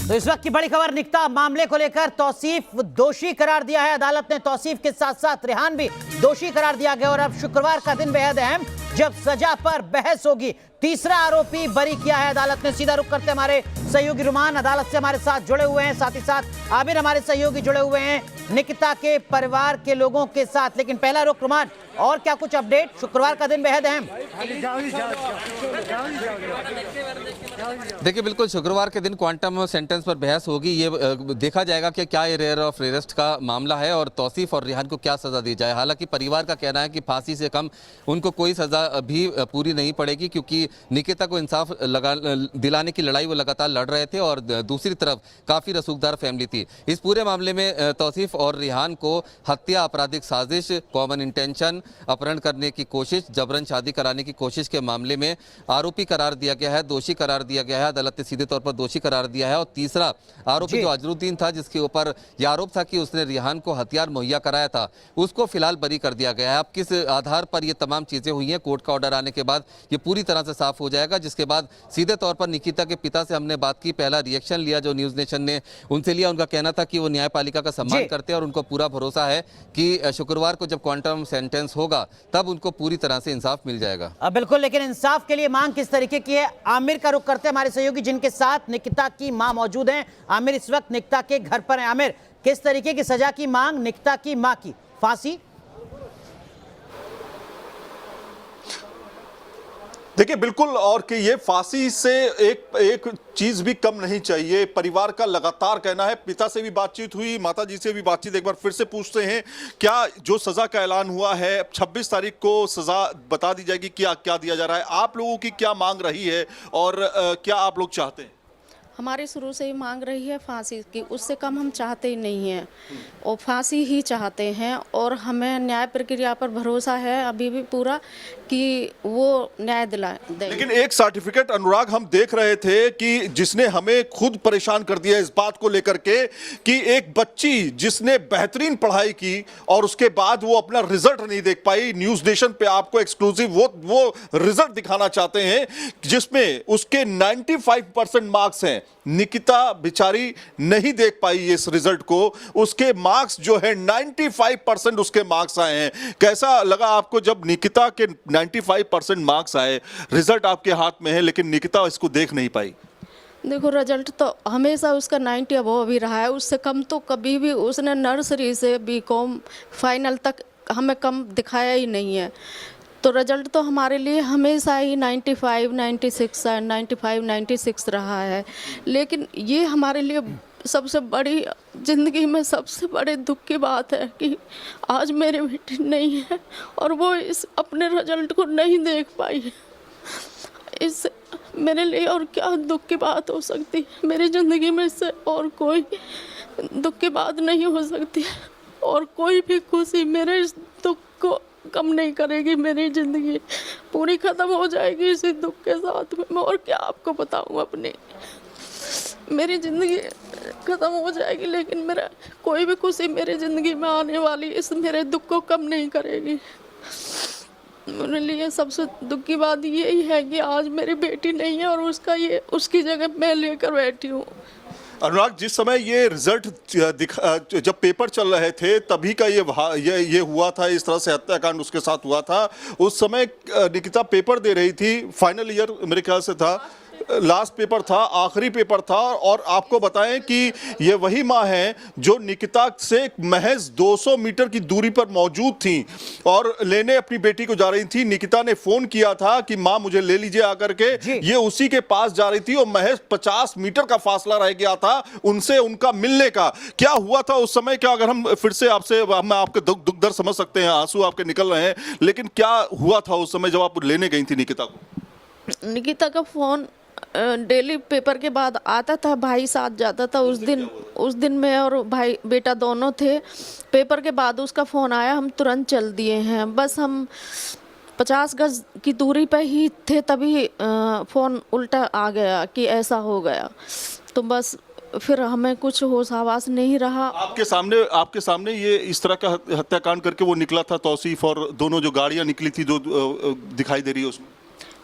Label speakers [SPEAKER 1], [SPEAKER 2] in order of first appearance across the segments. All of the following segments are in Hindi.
[SPEAKER 1] तो इस वक्त की बड़ी खबर, निकता मामले को लेकर तौसीफ दोषी करार दिया है अदालत ने। तौसीफ के साथ साथ रेहान भी दोषी करार दिया गया और अब शुक्रवार का दिन बेहद अहम, जब सजा पर बहस होगी। तीसरा आरोपी बरी किया है अदालत ने। सीधा रुख करते हमारे सहयोगी रुमान अदालत से हमारे साथ जुड़े हुए हैं, साथ ही साथ आमिर हमारे सहयोगी जुड़े हुए हैं निकिता के परिवार के लोगों के साथ। लेकिन पहला रुख रुमान, और क्या कुछ अपडेट? शुक्रवार का दिन बेहद अहम।
[SPEAKER 2] देखिए, बिल्कुल शुक्रवार के दिन क्वांटम सेंटेंस पर बहस होगी। ये देखा जाएगा कि क्या ये रेयर ऑफ रेयरेस्ट का मामला है और तौसीफ और रेहान को क्या सज़ा दी जाए। हालांकि परिवार का कहना है कि फांसी से कम उनको कोई सज़ा भी पूरी नहीं पड़ेगी, क्योंकि निकिता को इंसाफ दिलाने की लड़ाई वो लगातार लड़ रहे थे और दूसरी तरफ काफ़ी रसूखदार फैमिली थी। इस पूरे मामले में तौसीफ और रेहान को हत्या, आपराधिक साजिश, कॉमन इंटेंशन, अपहरण करने की कोशिश, जबरन शादी कराने की कोशिश के मामले में आरोपी करार दिया गया है, दोषी करार दिया गया है। अदालत ने सीधे तौर पर दोषी करार दिया है। और तीसरा आरोपी जो अजरुद्दीन था, जिसके ऊपर यह आरोप था कि उसने रेहान को हथियार मुहैया कराया था, उसको फिलहाल बरी कर दिया गया है। अब किस आधार पर ये तमाम चीजें हुई हैं, कोर्ट का ऑर्डर आने के बाद ये पूरी तरह से साफ हो जाएगा। जिसके बाद सीधे तौर पर निकिता के पिता से हमने बात की, पहला रिएक्शन लिया जो न्यूज नेशन ने उनसे लिया। उनका कहना था कि वो न्यायपालिका का सम्मान करते हैं और उनको पूरा भरोसा है कि शुक्रवार को जब क्वांटम सेंटेंस होगा तब उनको पूरी तरह से इंसाफ मिल जाएगा।
[SPEAKER 1] बिल्कुल, लेकिन इंसाफ के लिए मांग किस तरीके की है? आमिर का रुख करते हैं हमारे सहयोगी जिनके साथ निकिता की मां मौजूद हैं। आमिर इस वक्त निकिता के घर पर है। आमिर, किस तरीके की सजा की मांग निकिता की मां की? फांसी?
[SPEAKER 3] देखिए बिल्कुल, और कि ये फांसी से एक चीज भी कम नहीं चाहिए। परिवार का लगातार कहना है, पिता से भी बातचीत हुई, माता जी से भी बातचीत, एक बार फिर से पूछते हैं क्या जो सजा का ऐलान हुआ है 26 तारीख को सजा बता दी जाएगी, क्या क्या दिया जा रहा है? आप लोगों की क्या मांग रही है और क्या आप लोग चाहते हैं?
[SPEAKER 4] हमारी शुरू से ही मांग रही है फांसी की, उससे कम हम चाहते ही नहीं हैं और फांसी ही चाहते हैं। और हमें न्याय प्रक्रिया पर भरोसा है अभी भी पूरा कि वो न्याय दिला देंगे।
[SPEAKER 3] लेकिन एक सर्टिफिकेट अनुराग हम देख रहे थे कि जिसने हमें खुद परेशान कर दिया इस बात को लेकर के कि एक बच्ची जिसने बेहतरीन पढ़ाई की और उसके बाद वो अपना रिजल्ट नहीं देख पाई। न्यूज नेशन पे आपको एक्सक्लूसिव वो रिजल्ट दिखाना चाहते हैं जिसमें उसके 95% मार्क्स हैं। निकिता बेचारी नहीं देख पाई इस रिजल्ट को, उसके मार्क्स जो है 95% उसके मार्क्स आए हैं। कैसा लगा आपको जब निकिता के 95% मार्क्स आए? रिजल्ट आपके हाथ में है लेकिन निकिता इसको देख नहीं पाई।
[SPEAKER 4] देखो, रिजल्ट तो हमेशा उसका 90 अबव ही रहा है, उससे कम तो कभी भी उसने नर्सरी से बीकॉम फाइनल तक हमें कम दिखाया ही नहीं है। तो रिजल्ट तो हमारे लिए हमेशा ही 95, 96 और 95, 96 रहा है। लेकिन ये हमारे लिए सबसे बड़ी, ज़िंदगी में सबसे बड़े दुख की बात है कि आज मेरी बेटी नहीं है और वो इस अपने रिजल्ट को नहीं देख पाई है। इस मेरे लिए और क्या दुख की बात हो सकती है? मेरी ज़िंदगी में इससे और कोई दुख की बात नहीं हो सकती और कोई भी खुशी मेरे इस दुख को कम नहीं करेगी। मेरी ज़िंदगी पूरी ख़त्म हो जाएगी इसी दुख के साथ में। मैं और क्या आपको बताऊँ अपनी, मेरी ज़िंदगी ख़त्म हो जाएगी लेकिन मेरा कोई भी खुशी मेरी ज़िंदगी में आने वाली इस मेरे दुख को कम नहीं करेगी। मेरे लिए सबसे दुख की बात यही है कि आज मेरी बेटी नहीं है और उसकी जगह मैं लेकर बैठी हूँ।
[SPEAKER 3] अनुराग, जिस समय ये रिजल्ट जब पेपर चल रहे थे तभी का ये हुआ था, इस तरह से हत्याकांड उसके साथ हुआ था। उस समय निकिता पेपर दे रही थी, फाइनल ईयर मेरे ख्याल से था, लास्ट पेपर था, आखिरी पेपर था। और आपको बताएं कि ये वही माँ है जो निकिता से महज 200 मीटर की दूरी पर मौजूद थी और लेने अपनी बेटी को जा रही थी। निकिता ने फोन किया था कि माँ मुझे ले लीजिए आकर के, ये उसी के पास जा रही थी और महज 50 मीटर का फासला रह गया था उनसे उनका मिलने का। क्या हुआ था उस समय? क्या अगर हम फिर से आपसे, हम आपके दुख दर्द समझ सकते हैं, आंसू आपके निकल रहे हैं, लेकिन क्या हुआ था उस समय जब आप लेने गई थी निकिता को?
[SPEAKER 4] निकिता का फोन डेली पेपर के बाद आता था, भाई साथ जाता था। उस दिन मैं और भाई बेटा दोनों थे। पेपर के बाद उसका फ़ोन आया, हम तुरंत चल दिए हैं। बस हम 50 गज की दूरी पर ही थे तभी फ़ोन उल्टा आ गया कि ऐसा हो गया। तो बस फिर हमें कुछ होश आवास नहीं रहा।
[SPEAKER 3] आपके सामने ये इस तरह का हत्याकांड करके वो निकला था तौसीफ, और दोनों जो गाड़ियाँ निकली थी जो दिखाई दे रही है उसमें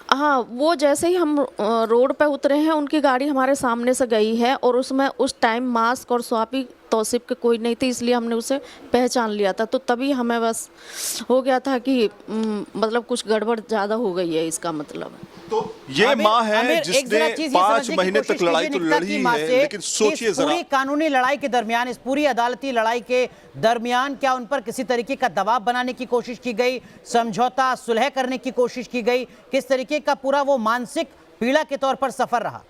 [SPEAKER 4] हाँ, वो जैसे ही हम रोड पे उतरे हैं उनकी गाड़ी हमारे सामने से गई है और उसमें उस टाइम मास्क और स्वापी तौसीफ के कोई नहीं थी, इसलिए हमने उसे पहचान लिया था। तो तभी हमें बस हो गया था कि मतलब कुछ गड़बड़ ज़्यादा हो गई है, इसका मतलब।
[SPEAKER 3] तो ये
[SPEAKER 1] आमिर-
[SPEAKER 3] माँ है
[SPEAKER 1] आमिर, एक
[SPEAKER 3] जिसने
[SPEAKER 1] जरा चीज़ ये
[SPEAKER 3] 5
[SPEAKER 1] समझने की
[SPEAKER 3] महीने
[SPEAKER 1] कोशिश
[SPEAKER 3] तक लड़ाई
[SPEAKER 1] कीजिए
[SPEAKER 3] तो
[SPEAKER 1] निकिता
[SPEAKER 3] लड़ी
[SPEAKER 1] की
[SPEAKER 3] ही
[SPEAKER 1] माँ
[SPEAKER 3] है,
[SPEAKER 1] से
[SPEAKER 3] लेकिन
[SPEAKER 1] कि
[SPEAKER 3] सोचिए
[SPEAKER 1] इस
[SPEAKER 3] जरा।
[SPEAKER 1] पूरी कानूनी लड़ाई के दरमियान, इस पूरी अदालती लड़ाई के दरमियान क्या उन पर किसी तरीके का दबाव बनाने की कोशिश की गई, समझौता सुलह करने की कोशिश की गई, किस तरीके का पूरा वो मानसिक पीड़ा के तौर पर सफर रहा?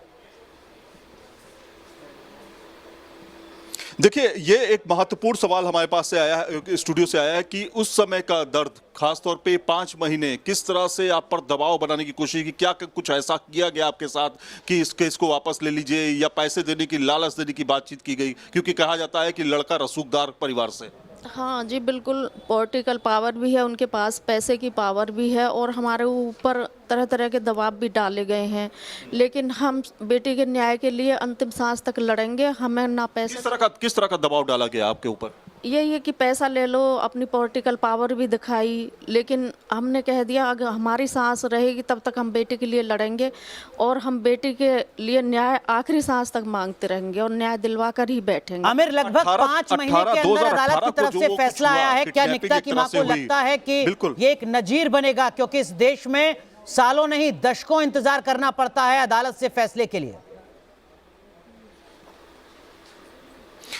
[SPEAKER 3] देखिए, ये एक महत्वपूर्ण सवाल हमारे पास से आया है, स्टूडियो से आया है कि उस समय का दर्द, खासतौर पे 5 महीने किस तरह से आप पर दबाव बनाने की कोशिश की, क्या कुछ ऐसा किया गया आपके साथ कि इस केस को वापस ले लीजिए, या पैसे देने की, लालच देने की बातचीत की गई, क्योंकि कहा जाता है कि लड़का रसूखदार परिवार से।
[SPEAKER 4] हाँ जी, बिल्कुल। पॉलिटिकल पावर भी है उनके पास, पैसे की पावर भी है और हमारे ऊपर तरह तरह के दबाव भी डाले गए हैं, लेकिन हम बेटी के न्याय के लिए अंतिम सांस तक लड़ेंगे। हमें ना पैसा,
[SPEAKER 3] किस तरह का दबाव डाला गया आपके ऊपर?
[SPEAKER 4] यही है कि पैसा ले लो, अपनी पॉलिटिकल पावर भी दिखाई, लेकिन हमने कह दिया अगर हमारी सांस रहेगी तब तक हम बेटी के लिए लड़ेंगे और हम बेटी के लिए न्याय आखिरी सांस तक मांगते रहेंगे और न्याय दिलवा कर ही बैठेंगे।
[SPEAKER 1] आमिर, लगभग 5 महीने के अंदर अदालत की तरफ से फैसला आया है। क्या निकिता की मां को लगता है कि ये एक नजीर बनेगा, क्योंकि इस देश में सालों नहीं दशकों इंतजार करना पड़ता है अदालत से फैसले के लिए?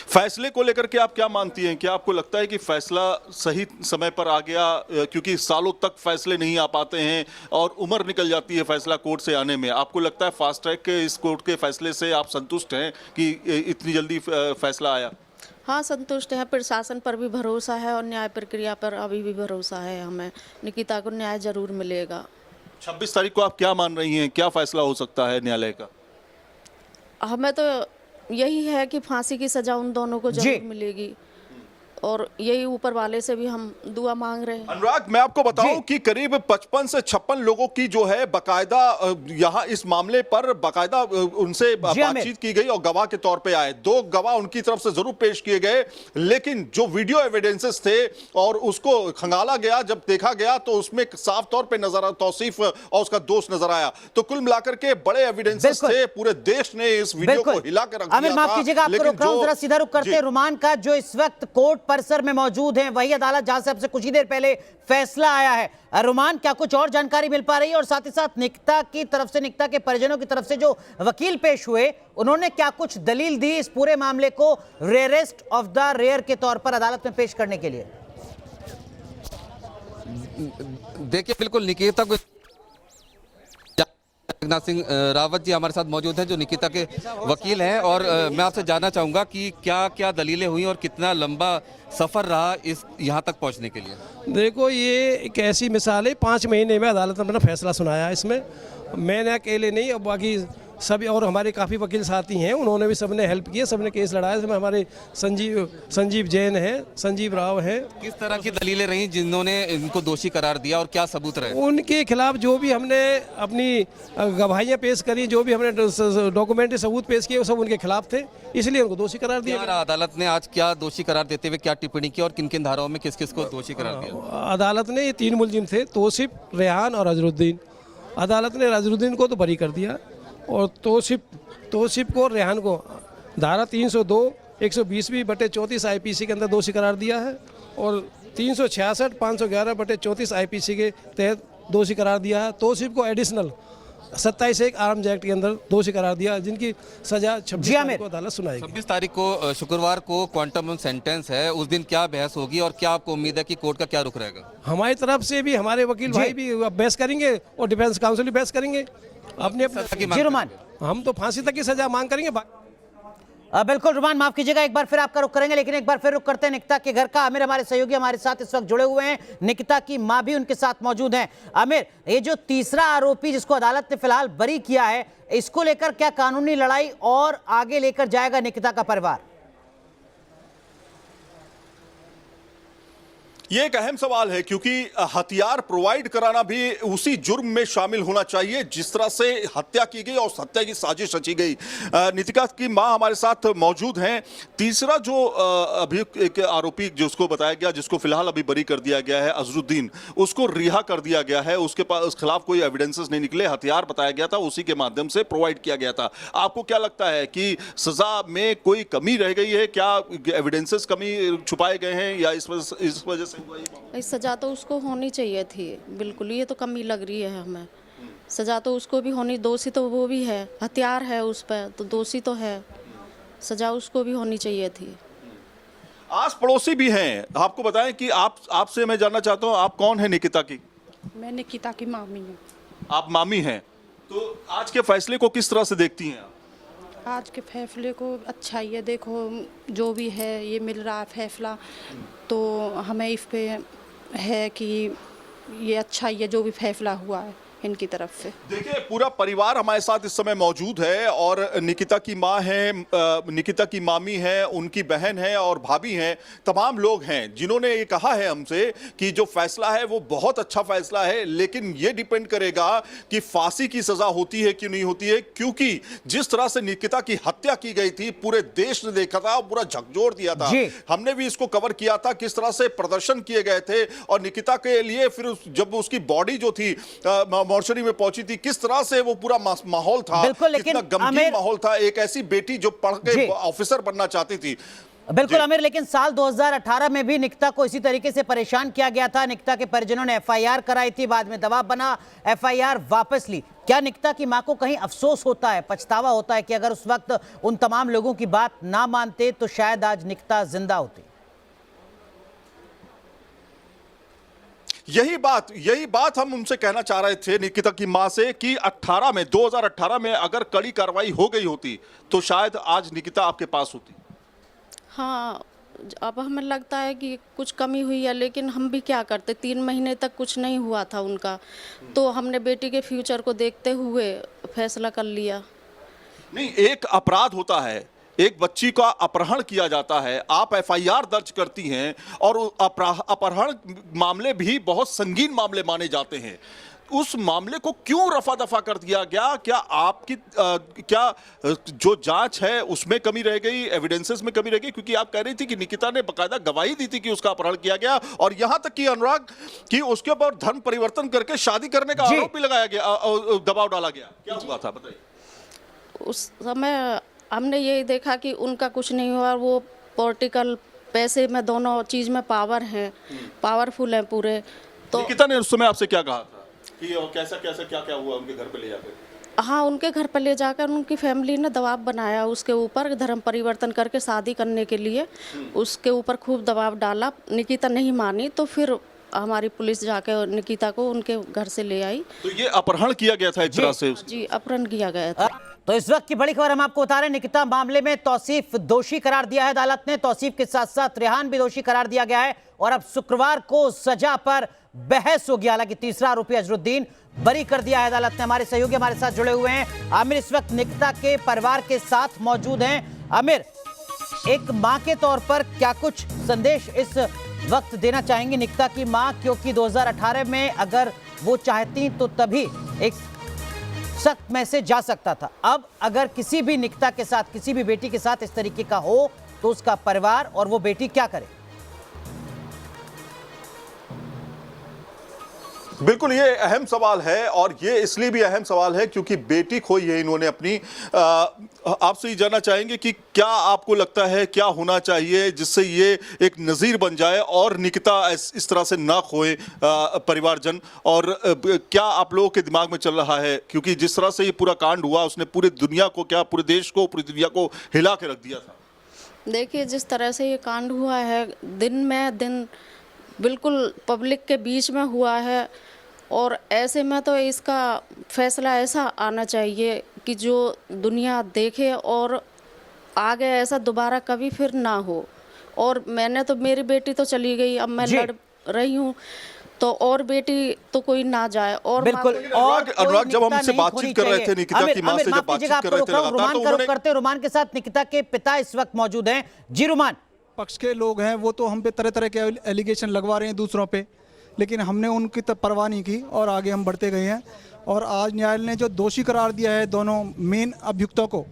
[SPEAKER 3] फैसले को लेकर के आप क्या मानती हैं? क्या आपको लगता है कि फैसला सही समय पर आ गया, क्योंकि सालों तक फैसले नहीं आ पाते हैं और उम्र निकल जाती है फैसला कोर्ट से आने में? आपको लगता है फास्ट ट्रैक के इस कोर्ट के फैसले से आप संतुष्ट हैं कि इतनी जल्दी फैसला आया?
[SPEAKER 4] हाँ, संतुष्ट है। प्रशासन पर भी भरोसा है और न्याय प्रक्रिया पर अभी भी भरोसा है हमें। निकिता को न्याय जरूर मिलेगा।
[SPEAKER 3] 26 तारीख को आप क्या मान रही हैं, क्या फैसला हो सकता है न्यायालय का?
[SPEAKER 4] हमें तो यही है कि फांसी की सजा उन दोनों को जरूर मिलेगी और यही ऊपर वाले से भी हम दुआ मांग रहे हैं।
[SPEAKER 3] अनुराग, मैं आपको बताऊं कि करीब 55 से 56 लोगों की जो है बकायदा यहाँ इस मामले पर बकायदा उनसे बातचीत की गई और गवाह के तौर पे आए। 2 गवाह उनकी तरफ से जरूर पेश किए गए, लेकिन जो वीडियो एविडेंसेस थे और उसको खंगाला गया, जब देखा गया तो उसमें साफ तौर पे नजर तौसीफ और उसका दोस्त नजर आया। तो कुल मिलाकर के बड़े एविडेंसेस थे, पूरे देश ने इस वीडियो को हिला कर रख दिया था।
[SPEAKER 1] आमिर, माफ कीजिएगा, आपको रोक रहा हूं, जरा सीधा रुक करते हैं। रुमान का जो इस वक्त कोर्ट परिसर में मौजूद हैं, वही अदालत जहां से अब से कुछ ही देर पहले फैसला आया है। रुमान, क्या कुछ और जानकारी मिल पा रही है? और साथ ही साथ निकिता की तरफ से, निकिता के परिजनों की तरफ से जो वकील पेश हुए, उन्होंने क्या कुछ दलील दी इस पूरे मामले को रेयरेस्ट ऑफ द रेयर के तौर पर अदालत में पेश करने के लिए?
[SPEAKER 2] देखिए, बिल्कुल निकिता को जगन्नाथ सिंह रावत जी हमारे साथ मौजूद हैं, जो निकिता के वकील हैं, और मैं आपसे जानना चाहूँगा कि क्या क्या दलीलें हुई और कितना लंबा सफ़र रहा इस यहाँ तक पहुँचने के लिए?
[SPEAKER 5] देखो, ये एक ऐसी मिसाल है, 5 महीने में अदालत ने अपना फैसला सुनाया। इसमें मैंने अकेले नहीं, अब बाकी सभी और हमारे काफ़ी वकील साथी हैं, उन्होंने भी सबने हेल्प किया, सबने केस लड़ाया। इसमें हमारे संजीव जैन हैं, संजीव राव हैं।
[SPEAKER 2] किस तरह की दलीलें रही जिन्होंने इनको दोषी करार दिया और क्या सबूत रहे?
[SPEAKER 5] उनके खिलाफ जो भी हमने अपनी गवाहियाँ पेश करी, जो भी हमने डॉक्यूमेंट्री सबूत पेश किए, वो सब उनके खिलाफ थे, इसलिए उनको दोषी करार दिया।
[SPEAKER 2] अदालत ने आज क्या दोषी करार देते हुए क्या टिप्पणी की और किन किन धाराओं में किस किस को दोषी करार दिया?
[SPEAKER 5] अदालत ने ये 3 मुलजिम थे, तौसीफ, रेहान और अजरुद्दीन। अदालत ने अजरुद्दीन को तो बरी कर दिया और तौसीफ को, रेहान को धारा 302, 120/34 IPC के अंदर दोषी करार दिया है और 366, 511/34 IPC के तहत दोषी करार दिया है। तौसीफ को एडिशनल 27(1) आर्म्स एक्ट के अंदर दोषी करार दिया, जिनकी सजा 26 तारीख को अदालत सुनाएगी।
[SPEAKER 2] 26 तारीख को शुक्रवार को क्वांटम सेंटेंस है, उस दिन क्या बहस होगी और क्या आपको उम्मीद है कि कोर्ट का क्या रुख रहेगा?
[SPEAKER 5] हमारी तरफ से भी हमारे वकील भाई भी बहस करेंगे और डिफेंस काउंसिल भी बहस करेंगे अपने
[SPEAKER 1] जी रुमान,
[SPEAKER 5] हम तो फांसी तक की सजा मांग करेंगे।
[SPEAKER 1] बिल्कुल रुमान, माफ कीजिएगा, एक बार फिर आपका रुख करेंगे, लेकिन एक बार फिर रुख करते हैं निकिता के घर का। आमिर हमारे सहयोगी हमारे साथ इस वक्त जुड़े हुए हैं, निकिता की मां भी उनके साथ मौजूद हैं। आमिर, ये जो तीसरा आरोपी जिसको अदालत ने फिलहाल बरी किया है, इसको लेकर क्या कानूनी लड़ाई और आगे लेकर जाएगा निकिता का परिवार?
[SPEAKER 3] ये एक अहम सवाल है क्योंकि हथियार प्रोवाइड कराना भी उसी जुर्म में शामिल होना चाहिए जिस तरह से हत्या की गई और हत्या की साजिश रची गई। नितिका की मां हमारे साथ मौजूद हैं। तीसरा जो अभी एक आरोपी जिसको बताया गया, जिसको फिलहाल अभी बरी कर दिया गया है, अजरुद्दीन, उसको रिहा कर दिया गया है। उसके पास उस खिलाफ कोई एविडेंसेस नहीं निकले, हथियार बताया गया था, उसी के माध्यम से प्रोवाइड किया गया था। आपको क्या लगता है कि सजा में कोई कमी रह गई है? क्या एविडेंसेस कमी छुपाए गए हैं या इस वजह से हुआ ये मामला?
[SPEAKER 4] सज़ा तो उसको होनी चाहिए थी, बिल्कुल। ये तो कमी लग रही है हमें। सज़ा तो उसको भी होनी, दोषी तो वो भी है, हथियार है उस पर तो दोषी तो है, सज़ा उसको भी होनी चाहिए थी।
[SPEAKER 3] आस पड़ोसी भी हैं। आपको बताएं कि आपसे मैं जानना चाहता हूं, आप कौन है निकिता की?
[SPEAKER 6] मैं निकिता की मामी हूँ।
[SPEAKER 3] आप मामी हैं, तो आज के फैसले को किस तरह से देखती हैं आप?
[SPEAKER 6] आज के फैसले को अच्छा ही है। देखो जो भी है ये मिल रहा है फैसला, तो हमें इस पे है कि ये अच्छा ही है जो भी फैसला हुआ है इनकी तरफ से।
[SPEAKER 3] देखिए, पूरा परिवार हमारे साथ इस समय मौजूद है और निकिता की माँ है, निकिता की मामी है, उनकी बहन है और भाभी हैं, तमाम लोग हैं जिन्होंने ये कहा है हमसे कि जो फैसला है वो बहुत अच्छा फैसला है, लेकिन ये डिपेंड करेगा कि फांसी की सजा होती है कि नहीं होती है, क्योंकि जिस तरह से निकिता की हत्या की गई थी पूरे देश ने देखा था, पूरा झकझोर दिया था। हमने भी इसको कवर किया था, किस तरह से प्रदर्शन किए गए थे और निकिता के लिए फिर जब उसकी बॉडी जो थी मॉर्चरी में पहुंची थी, किस तरह से वो पूरा माहौल था, कितना गमगीन माहौल था। एक ऐसी बेटी जो पढ़ के ऑफिसर बनना चाहती थी।
[SPEAKER 1] बिल्कुल आमिर, लेकिन साल 2018 में भी निकिता को इसी तरीके से परेशान किया गया था। निकिता के परिजनों ने एफआईआर कराई थी, बाद में दबाव बना, एफआईआर वापस ली। क्या निकिता की मां को कहीं अफसोस होता है, पछतावा होता है कि अगर उस वक्त उन तमाम लोगों की बात ना मानते तो शायद आज निकिता जिंदा होती?
[SPEAKER 3] यही बात हम उनसे कहना चाह रहे थे, निकिता की मां से, कि 2018 में अगर कड़ी कार्रवाई हो गई होती तो शायद आज निकिता आपके पास होती।
[SPEAKER 4] हाँ, अब हमें लगता है कि कुछ कमी हुई है, लेकिन हम भी क्या करते, 3 महीने तक कुछ नहीं हुआ था उनका, तो हमने बेटी के फ्यूचर को देखते हुए फैसला कर लिया।
[SPEAKER 3] नहीं, एक अपराध होता है, एक बच्ची का अपहरण किया जाता है, आप एफआईआर दर्ज करती हैं और अपहरण मामले भी बहुत संगीन मामले माने जाते हैं। उस मामले को क्यों रफा दफा कर दिया गया? क्या आपकी क्या जो जांच है उसमें कमी रह गई, एविडेंसेस में कमी रह गई? क्योंकि आप कह रही थी कि निकिता ने बकायदा गवाही दी थी कि उसका अपहरण किया गया और यहां तक कि अनुराग कि उसके ऊपर धर्म परिवर्तन करके शादी करने का आरोप भी लगाया गया, दबाव डाला गया। क्या हुआ था बताइए।
[SPEAKER 4] उस समय हमने यही देखा कि उनका कुछ नहीं हुआ, वो पॉलिटिकल पैसे में दोनों चीज़ में पावर हैं, पावरफुल हैं पूरे। तो
[SPEAKER 3] निकिता ने उस समय आपसे क्या कहा था कि कैसा क्या हुआ उनके घर पे ले जाकर?
[SPEAKER 4] हाँ, उनके घर पर ले जाकर उनकी फैमिली ने दबाव बनाया उसके ऊपर, धर्म परिवर्तन करके शादी करने के लिए उसके ऊपर खूब दबाव डाला। निकिता नहीं मानी तो फिर हमारी पुलिस जाकर निकिता को उनके घर से ले आई।
[SPEAKER 3] तो ये अपहरण किया गया था एक तरह से?
[SPEAKER 4] जी, अपहरण किया गया था।
[SPEAKER 1] तो इस वक्त की बड़ी खबर हम आपको बता रहे हैं, निकिता मामले में तौसीफ दोषी करार दिया है अदालत ने। तौसीफ के साथ साथ रेहान भी दोषी करार दिया गया है और अब शुक्रवार को सजा पर बहस होगी। हालांकि तीसरा आरोपी अजरुद्दीन बरी कर दिया है अदालत ने। हमारे सहयोगी हमारे साथ जुड़े हुए हैं। आमिर इस वक्त निकिता के परिवार के साथ मौजूद हैं। आमिर, एक मां के तौर पर क्या कुछ संदेश इस वक्त देना चाहेंगे निकिता की मां, क्योंकि 2018 में अगर वो चाहती तो तभी एक सख्त मैसेज जा सकता था। अब अगर किसी भी निकिता के साथ, किसी भी बेटी के साथ इस तरीके का हो तो उसका परिवार और वो बेटी क्या करे?
[SPEAKER 3] बिल्कुल, ये अहम सवाल है और ये इसलिए भी अहम सवाल है क्योंकि बेटी खोई है इन्होंने अपनी। आपसे ये जानना चाहेंगे कि क्या आपको लगता है क्या होना चाहिए जिससे ये एक नज़ीर बन जाए और निकिता इस तरह से ना खोए परिवारजन, और क्या आप लोगों के दिमाग में चल रहा है? क्योंकि जिस तरह से ये पूरा कांड हुआ उसने पूरी दुनिया को, क्या पूरे देश को, पूरी दुनिया को हिला के रख दिया था।
[SPEAKER 4] देखिए, जिस तरह से ये कांड हुआ है, दिन में दिन बिल्कुल पब्लिक के बीच में हुआ है, और ऐसे में तो इसका फैसला ऐसा आना चाहिए कि जो दुनिया देखे और आगे ऐसा दोबारा कभी फिर ना हो। और मैंने तो, मेरी बेटी तो चली गई, अब मैं लड़ रही हूँ, तो और बेटी तो कोई ना जाए। और
[SPEAKER 1] बिल्कुल।
[SPEAKER 3] और अनुराग, जब हम इससे बातचीत कर रहे थे निकिता की मां से, जब बातचीत कर रहे थे लगातार, तो
[SPEAKER 1] रुमान के साथ निकिता के पिता इस वक्त मौजूद हैं। जी रुमान,
[SPEAKER 7] पक्ष के लोग हैं वो तो हम पे तरह तरह के एलिगेशन लगवा रहे हैं दूसरों पे, लेकिन हमने उनकी परवाह नहीं की और आगे हम बढ़ते गए हैं। और आज न्यायालय ने जो दोषी करार दिया है दोनों मेन अभियुक्तों को,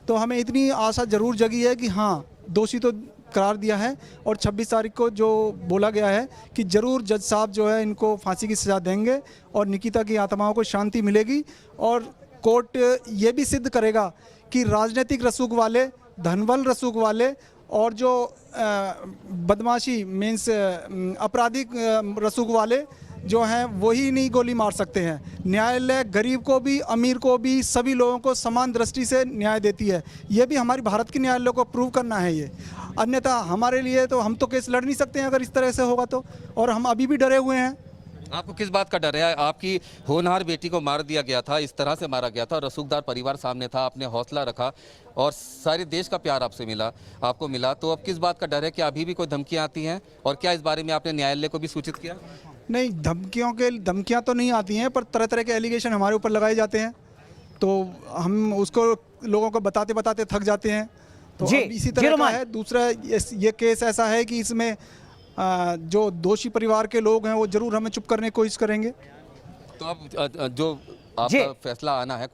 [SPEAKER 7] तो हमें इतनी आशा जरूर जगी है कि हाँ, दोषी तो करार दिया है और 26 तारीख को जो बोला गया है कि ज़रूर जज साहब जो है इनको फांसी की सज़ा देंगे और निकिता की आत्माओं को शांति मिलेगी। और कोर्ट ये भी सिद्ध करेगा कि राजनीतिक रसूख वाले, धनबल रसूख वाले और जो बदमाशी मीन्स आपराधिक रसूख वाले जो हैं वही नहीं गोली मार सकते हैं। न्यायालय गरीब को भी, अमीर को भी, सभी लोगों को समान दृष्टि से न्याय देती है। ये भी हमारी भारत की न्यायालय को प्रूव करना है ये, अन्यथा हमारे लिए तो हम तो केस लड़ नहीं सकते हैं अगर इस तरह से होगा तो, और हम अभी भी डरे हुए हैं।
[SPEAKER 2] आपको किस बात का डर है? आपकी होनहार बेटी को मार दिया गया था, इस तरह से मारा गया था, रसूखदार परिवार सामने था, आपने हौसला रखा और सारे देश का प्यार आपसे मिला, आपको मिला, तो अब किस बात का डर है? कि अभी भी कोई धमकियां आती हैं और क्या इस बारे में आपने न्यायालय को भी सूचित किया?
[SPEAKER 7] नहीं, धमकियां तो नहीं आती हैं, पर तरह तरह के एलिगेशन हमारे ऊपर लगाए जाते हैं, तो हम उसको लोगों को बताते बताते थक जाते हैं। तो
[SPEAKER 1] जी,
[SPEAKER 7] अब इसी तरह का है। दूसरा ये केस ऐसा है कि इसमें जो दोषी परिवार के लोग हैं वो जरूर हमें चुप करने की कोशिश करेंगे।
[SPEAKER 2] तो अब जो आपका फैसला आना है,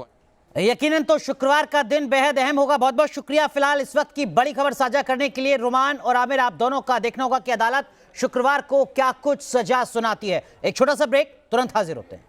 [SPEAKER 1] यकीनन तो शुक्रवार का दिन बेहद अहम होगा। बहुत बहुत शुक्रिया फिलहाल इस वक्त की बड़ी खबर साझा करने के लिए। रुमान और आमिर, आप दोनों का देखना होगा कि अदालत शुक्रवार को क्या कुछ सजा सुनाती है। एक छोटा सा ब्रेक, तुरंत हाजिर होते हैं।